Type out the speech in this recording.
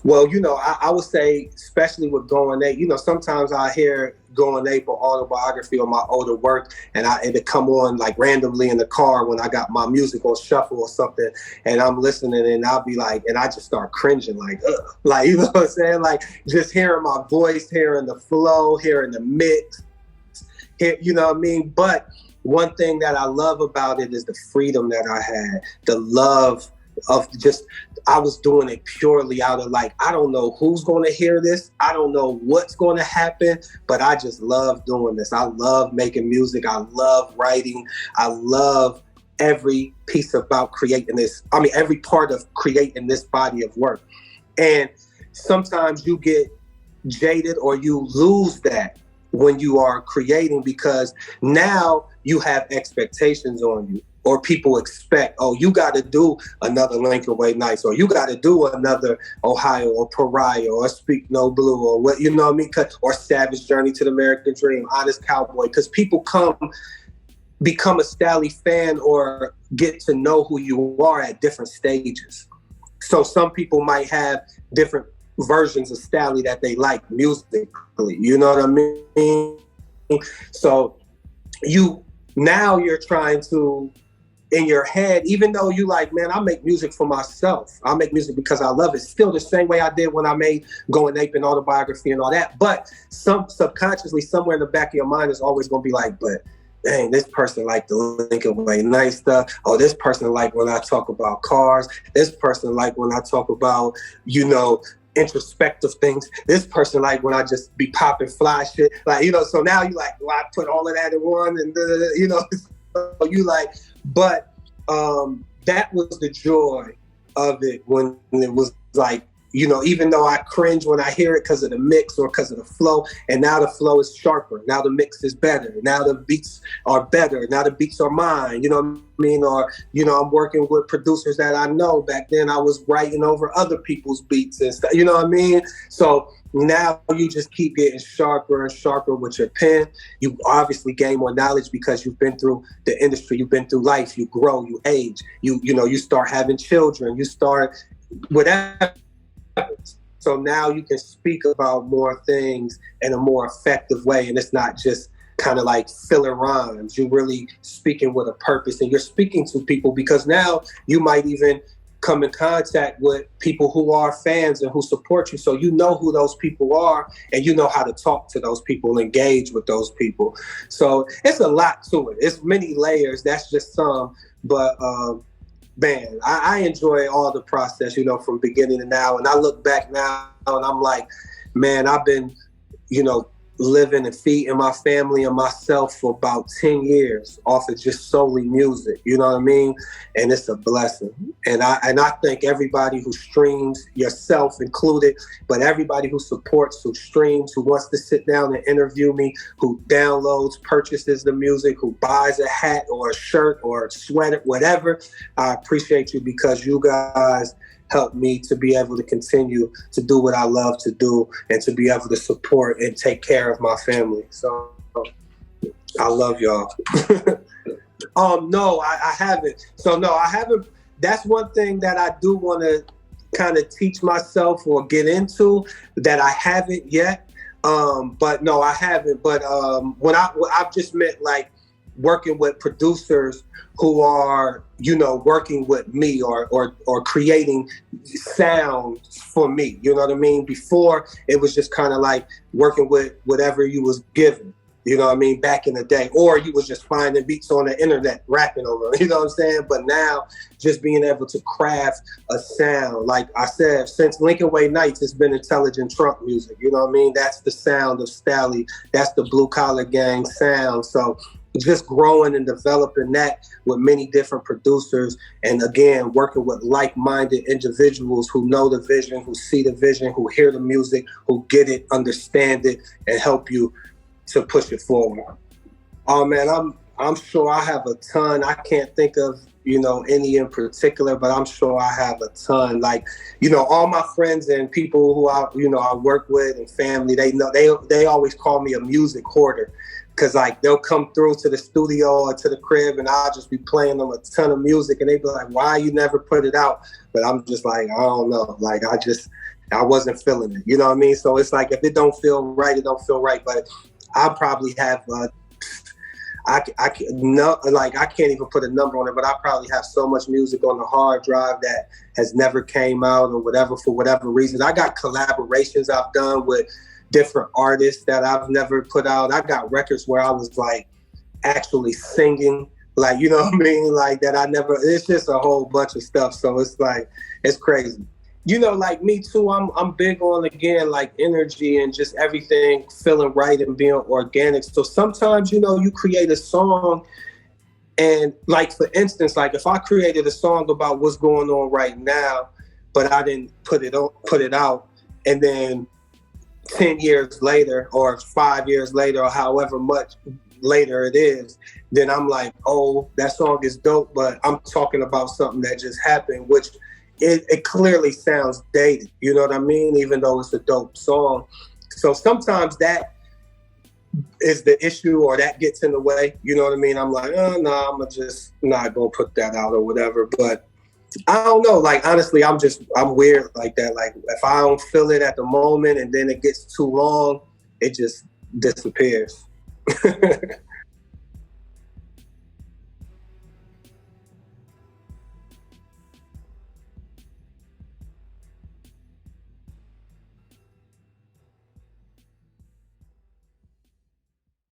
Well, I would say, especially with Goin Ape, sometimes I hear Goin Ape or autobiography or my older work, and it come on like randomly in the car when I got my music on shuffle or something, and I'm listening, and I'll be like, and I just start cringing, like, ugh. Like, you know what I'm saying? Like, just hearing my voice, hearing the flow, hearing the mix, you know what I mean? But one thing that I love about it is the freedom that I had, the love of just, I was doing it purely out of like, I don't know who's going to hear this. I don't know what's going to happen, but I just love doing this. I love making music. I love writing. I love every piece about creating this. I mean, every part of creating this body of work. And sometimes you get jaded or you lose that when you are creating, because now you have expectations on you, or people expect, oh, you got to do another Lincoln Way Nights, or you got to do another Ohio or Pariah or Speak No Blue, or what, you know what I mean? Or Savage Journey to the American Dream, Honest Cowboy, because people become a S.T.A.L.E.Y fan or get to know who you are at different stages. So some people might have different versions of S.T.A.L.E.Y that they like musically, you know what I mean? So you're trying to, in your head, even though you like, man, I make music for myself. I make music because I love it. Still the same way I did when I made Goin Ape and autobiography and all that. But subconsciously, somewhere in the back of your mind is always going to be like, but dang, this person like the Lincoln Way Nice stuff. Oh, this person like when I talk about cars. This person like when I talk about, introspective things. This person like when I just be popping fly shit. Like, so now you like, well, I put all of that in one and, so you like, but that was the joy of it when it was like, even though I cringe when I hear it because of the mix or because of the flow, and now the flow is sharper. Now the mix is better. Now the beats are better. Now the beats are mine. You know what I mean? Or, I'm working with producers that I know. Back then I was writing over other people's beats and stuff. You know what I mean? So now you just keep getting sharper and sharper with your pen. You obviously gain more knowledge because you've been through the industry. You've been through life. You grow. You age. You start having children. You start whatever. So now you can speak about more things in a more effective way, and it's not just kind of like filler rhymes. You're really speaking with a purpose, and you're speaking to people, because now you might even come in contact with people who are fans and who support you. So you know who those people are, and you know how to talk to those people, engage with those people. So it's a lot to it. It's many layers. That's just some, but man, I enjoy all the process, from beginning to now. And I look back now and I'm like, man, I've been, living and feeding my family and myself for about 10 years off of just solely music, you know what I mean? And it's a blessing. And I thank everybody who streams, yourself included, but everybody who supports, who streams, who wants to sit down and interview me, who downloads, purchases the music, who buys a hat or a shirt or a sweater, whatever. I appreciate you, because you guys help me to be able to continue to do what I love to do and to be able to support and take care of my family. So I love y'all. No, I haven't. So no, I haven't. That's one thing that I do want to kind of teach myself or get into that I haven't yet. But no, I haven't. But when I've just meant like working with producers who are, working with me or creating sound for me. You know what I mean? Before, it was just kind of like working with whatever you was given. You know what I mean? Back in the day. Or you was just finding beats on the internet, rapping over them. You know what I'm saying? But now, just being able to craft a sound. Like I said, since Lincoln Way Nights, it's been intelligent trunk music. You know what I mean? That's the sound of S.T.A.L.E.Y. That's the Blue Collar Gang sound. So just growing and developing that with many different producers, and again, working with like-minded individuals who know the vision, who see the vision, who hear the music, who get it, understand it, and help you to push it forward. Oh man, I'm sure I have a ton. I can't think of, any in particular, but I'm sure I have a ton. Like, all my friends and people who I work with and family, they know, they always call me a music hoarder. Cause like they'll come through to the studio or to the crib and I'll just be playing them a ton of music and they be like, why you never put it out? But I'm just like, I don't know. Like I just, I wasn't feeling it. You know what I mean? So it's like, if it don't feel right, it don't feel right. But I probably have, I can't even put a number on it, but I probably have so much music on the hard drive that has never came out or whatever, for whatever reason. I got collaborations I've done with different artists that I've never put out. I got records where I was like actually singing, like, you know what I mean? Like that it's just a whole bunch of stuff. So it's like, it's crazy. You know, like me too, I'm big on, again, like energy and just everything feeling right and being organic. So sometimes, you know, you create a song and, like, for instance, like if I created a song about what's going on right now, but I didn't put it out, and then 10 years later or 5 years later or however much later it is, then I'm like, oh, that song is dope, but I'm talking about something that just happened, which it clearly sounds dated, you know what I mean? Even though it's a dope song. So sometimes that is the issue, or that gets in the way, you know what I mean? I'm like, oh, no, I'm just not gonna put that out or whatever. But I don't know, like, honestly, I'm weird like that. Like, if I don't feel it at the moment and then it gets too long, it just disappears.